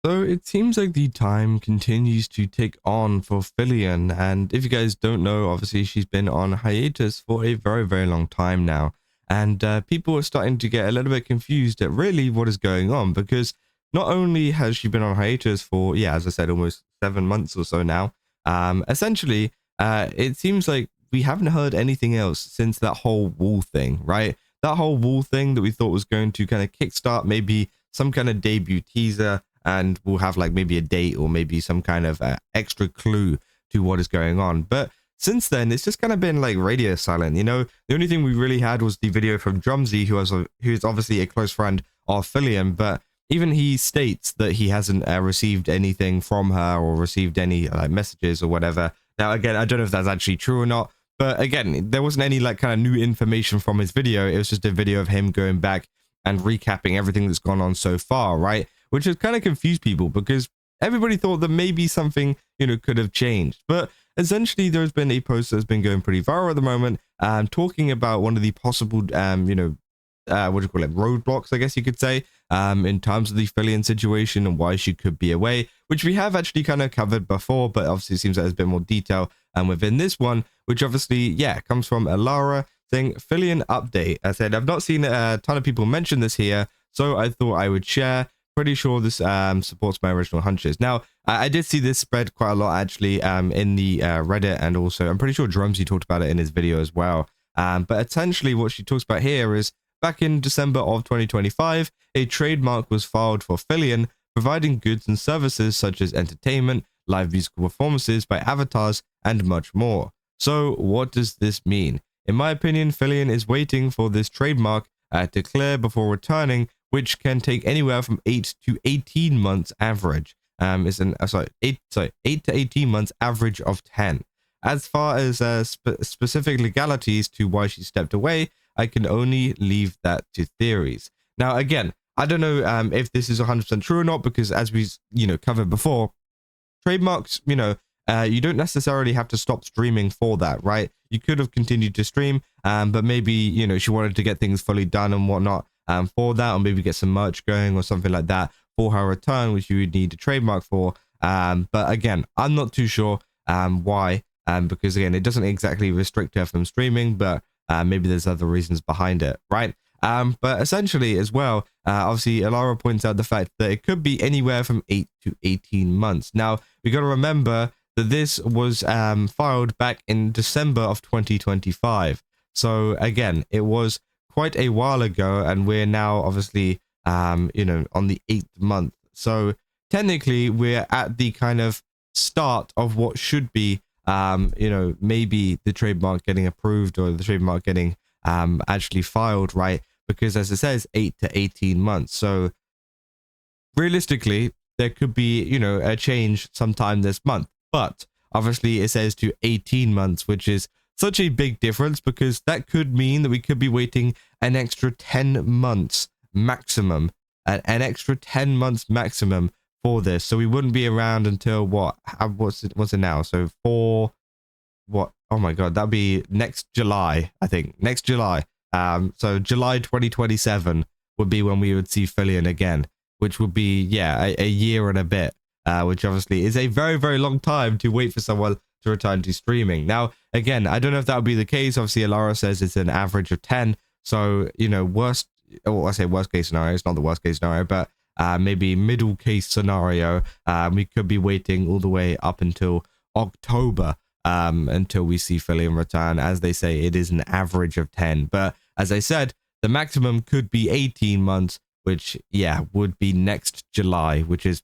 So it seems like the time continues to tick on for Filian, and if you guys don't know, obviously she's been on hiatus for a very, very long time now, and people are starting to get a little bit confused at really what is going on because not only has she been on hiatus for, yeah, as I said, almost 7 months or so now, essentially, it seems like we haven't heard anything else since that whole wall thing, right? That whole wall thing that we thought was going to kind of kickstart maybe some kind of debut teaser, and we'll have like maybe a date or maybe some kind of extra clue to what is going on. But since then, it's just kind of been like radio silent. You know, the only thing we really had was the video from Drumsy, who's obviously a close friend of Filian, but even he states that he hasn't received anything from her or received any like messages or whatever. Now, again, I don't know if that's actually true or not, but again, there wasn't any like kind of new information from his video. It was just a video of him going back and recapping everything that's gone on so far, right? Which has kind of confused people because everybody thought that maybe something, could have changed. But essentially, there's been a post that's been going pretty viral at the moment, talking about one of the possible, what do you call it, roadblocks, I guess you could say, in terms of the Filian situation and why she could be away, which we have actually kind of covered before, but obviously it seems like there's a bit more detail within this one, which obviously, yeah, comes from Alara saying, Filian update. I said, I've not seen a ton of people mention this here, so I thought I would share. Pretty sure this supports my original hunches. Now, I did see this spread quite a lot actually in the Reddit, and also I'm pretty sure Drumsy talked about it in his video as well. But essentially what she talks about here is back in December of 2025, a trademark was filed for Filian, providing goods and services such as entertainment, live musical performances by avatars, and much more. So what does this mean? In my opinion, Filian is waiting for this trademark to clear before returning, which can take anywhere from 8 to 18 months average. Is an 8 to 18 months average of 10. As far as specific legalities to why she stepped away, I can only leave that to theories. Now, again, I don't know if this is 100% true or not, because as we covered before, trademarks, you don't necessarily have to stop streaming for that, right? You could have continued to stream, but maybe, she wanted to get things fully done and whatnot for that, or maybe get some merch going or something like that for her return, which you would need a trademark for. But again, I'm not too sure why, because again, it doesn't exactly restrict her from streaming, but maybe there's other reasons behind it, right? But essentially as well, obviously Alara points out the fact that it could be anywhere from 8 to 18 months. Now, we got to remember that this was filed back in December of 2025. So again, it was quite a while ago, and we're now obviously, on the 8th month. So technically, we're at the kind of start of what should be, maybe the trademark getting approved or the trademark getting actually filed, right? Because as it says, 8 to 18 months. So realistically, there could be, a change sometime this month. But obviously, it says to 18 months, which is such a big difference, because that could mean that we could be waiting an extra 10 months maximum, an extra 10 months maximum for this. So we wouldn't be around until what's it now? So for what? Oh my God, that'd be next July, I think. Next July. So July 2027 would be when we would see Filian again, which would be, a year and a bit, which obviously is a very, very long time to wait for someone to return to streaming. Now, again, I don't know if that would be the case. Obviously, Alara says it's an average of 10. So, worst case scenario, it's not the worst case scenario, but maybe middle case scenario, we could be waiting all the way up until October until we see Filian return. As they say, it is an average of 10. But as I said, the maximum could be 18 months, which, would be next July, which is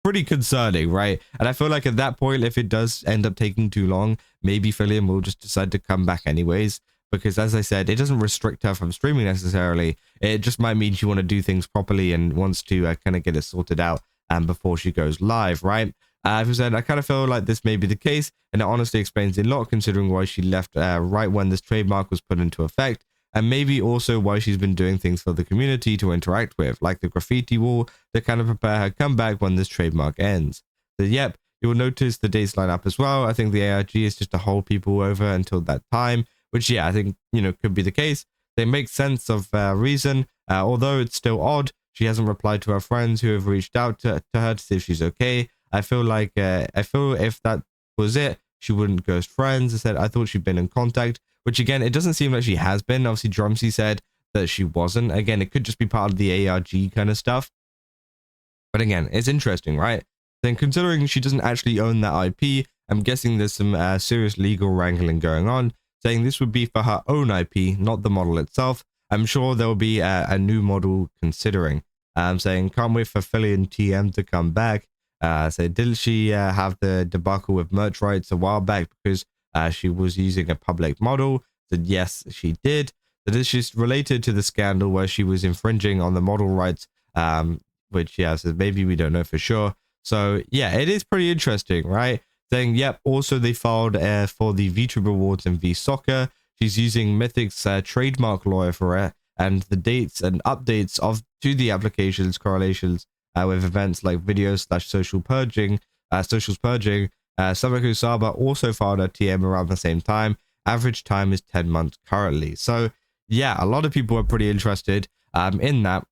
pretty concerning, right? And I feel like at that point, if it does end up taking too long, maybe Filian will just decide to come back anyways, because as I said, it doesn't restrict her from streaming necessarily. It just might mean she want to do things properly and wants to kind of get it sorted out before she goes live, right? As I said, I kind of feel like this may be the case, and it honestly explains a lot considering why she left right when this trademark was put into effect, and maybe also why she's been doing things for the community to interact with, like the graffiti wall, to kind of prepare her comeback when this trademark ends. So yep, you'll notice the dates line up as well. I think the ARG is just to hold people over until that time, which I think, could be the case. They make sense of reason, although it's still odd She hasn't replied to her friends who have reached out to her to see if she's okay. I feel like, I feel if that was it, she wouldn't ghost friends. I said, I thought she'd been in contact, which again, it doesn't seem like she has been. Obviously, Drumsy said that she wasn't. Again, it could just be part of the ARG kind of stuff. But again, it's interesting, right? Then considering she doesn't actually own that IP, I'm guessing there's some serious legal wrangling going on, saying this would be for her own IP, not the model itself. I'm sure there will be a new model considering. Saying, can't wait for Filian TM to come back. So didn't she have the debacle with merch rights a while back because she was using a public model? Said yes, she did. So this is related to the scandal where she was infringing on the model rights, which, yeah, so maybe we don't know for sure. So yeah, it is pretty interesting, right? Saying, yep, also they filed for the VTuber awards in VSoccer. She's using Mythic's trademark lawyer for it, and the dates and updates to the applications correlations with events like socials purging. Samako Saba also filed a TM around the same time. Average time is 10 months currently. So yeah, a lot of people are pretty interested in that.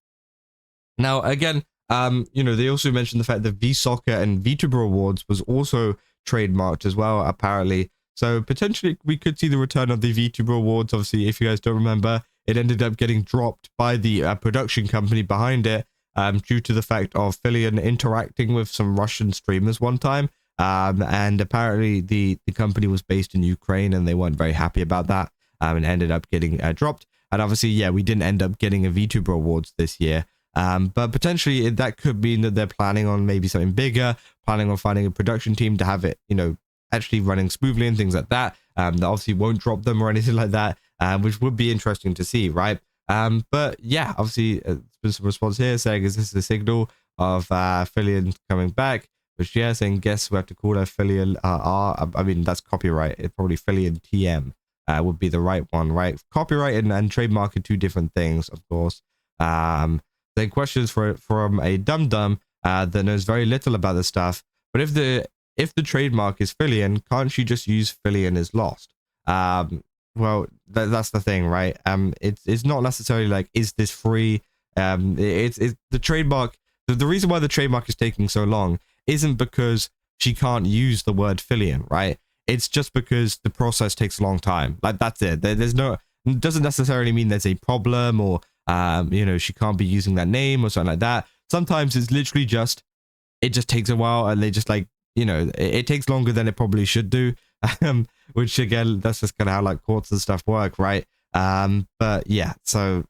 Now, again, they also mentioned the fact that VSoccer and VTuber Awards was also trademarked as well, apparently. So potentially we could see the return of the VTuber Awards. Obviously, if you guys don't remember, it ended up getting dropped by the production company behind it due to the fact of Filian interacting with some Russian streamers one time. And apparently the company was based in Ukraine and they weren't very happy about that and ended up getting dropped. And obviously, yeah, we didn't end up getting a VTuber Awards this year. But potentially that could mean that they're planning on maybe something bigger, planning on finding a production team to have it, actually running smoothly and things like that. That obviously won't drop them or anything like that, which would be interesting to see, right? But yeah, obviously there's been some response here saying, is this a signal of Filian coming back? Which, yeah, saying, guess we have to call her Filian R. I mean, that's copyright. It's probably Filian TM would be the right one, right? Copyright and trademark are two different things, of course. Then questions from a dum-dum that knows very little about this stuff. But if the trademark is Filian, can't she just use filianislost? Well, that's the thing, right? It's not necessarily like, is this free? It's the trademark. The reason why the trademark is taking so long isn't because she can't use the word Filian, right? It's just because the process takes a long time. Like, that's it. There's no, it doesn't necessarily mean there's a problem or she can't be using that name or something like that. Sometimes it's literally just, it just takes a while and they just like, it takes longer than it probably should do. Which again, that's just kind of how like courts and stuff work, right? But yeah, so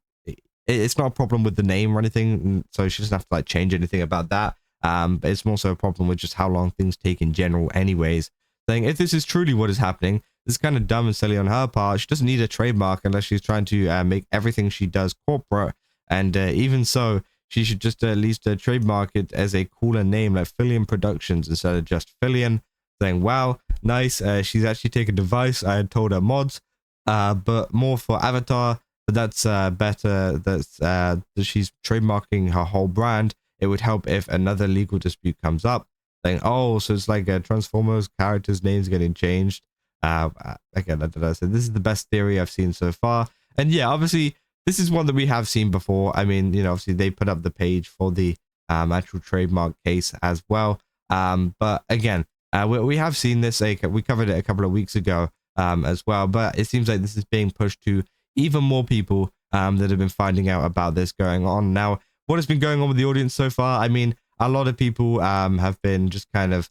it's not a problem with the name or anything. So she doesn't have to like change anything about that. But it's more so a problem with just how long things take in general anyways. Saying, if this is truly what is happening, this is kind of dumb and silly on her part. She doesn't need a trademark unless she's trying to make everything she does corporate. And even so, she should just at least trademark it as a cooler name like Filian Productions instead of just Filian. Saying, wow, nice. She's actually taken advice. I had told her mods, but more for Avatar. But that's better. That she's trademarking her whole brand. It would help if another legal dispute comes up. Saying, oh, so it's like Transformers characters' names getting changed. Again, I don't know. So this is the best theory I've seen so far. And yeah, obviously, this is one that we have seen before. I mean, obviously they put up the page for the actual trademark case as well. But again, we have seen this. We covered it a couple of weeks ago as well. But it seems like this is being pushed to even more people that have been finding out about this going on. Now, what has been going on with the audience so far? I mean, a lot of people have been just kind of,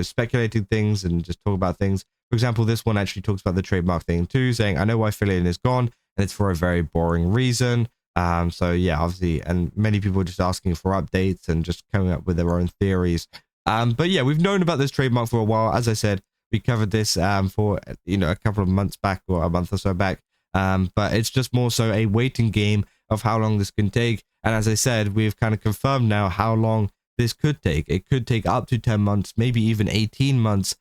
speculating things and just talk about things. For example, this one actually talks about the trademark thing too, saying, I know why Filian is gone, and it's for a very boring reason. So yeah, obviously, and many people are just asking for updates and just coming up with their own theories. But yeah, we've known about this trademark for a while. As I said, we covered this for, a couple of months back or a month or so back. But it's just more so a waiting game of how long this can take. And as I said, we've kind of confirmed now how long this could take. It could take up to 10 months, maybe even 18 months,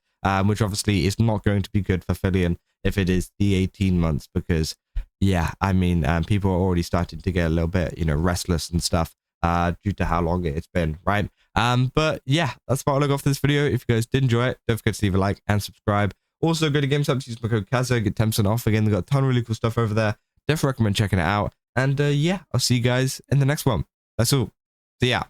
which obviously is not going to be good for Filian if it is the 18 months, because yeah, I mean, people are already starting to get a little bit, restless and stuff due to how long it's been, right? But yeah, that's about all I got for this video. If you guys did enjoy it, don't forget to leave a like and subscribe. Also, go to GameStop, use my code Kazo, get 10% off. Again, they've got a ton of really cool stuff over there. Definitely recommend checking it out. And yeah, I'll see you guys in the next one. That's all. See ya.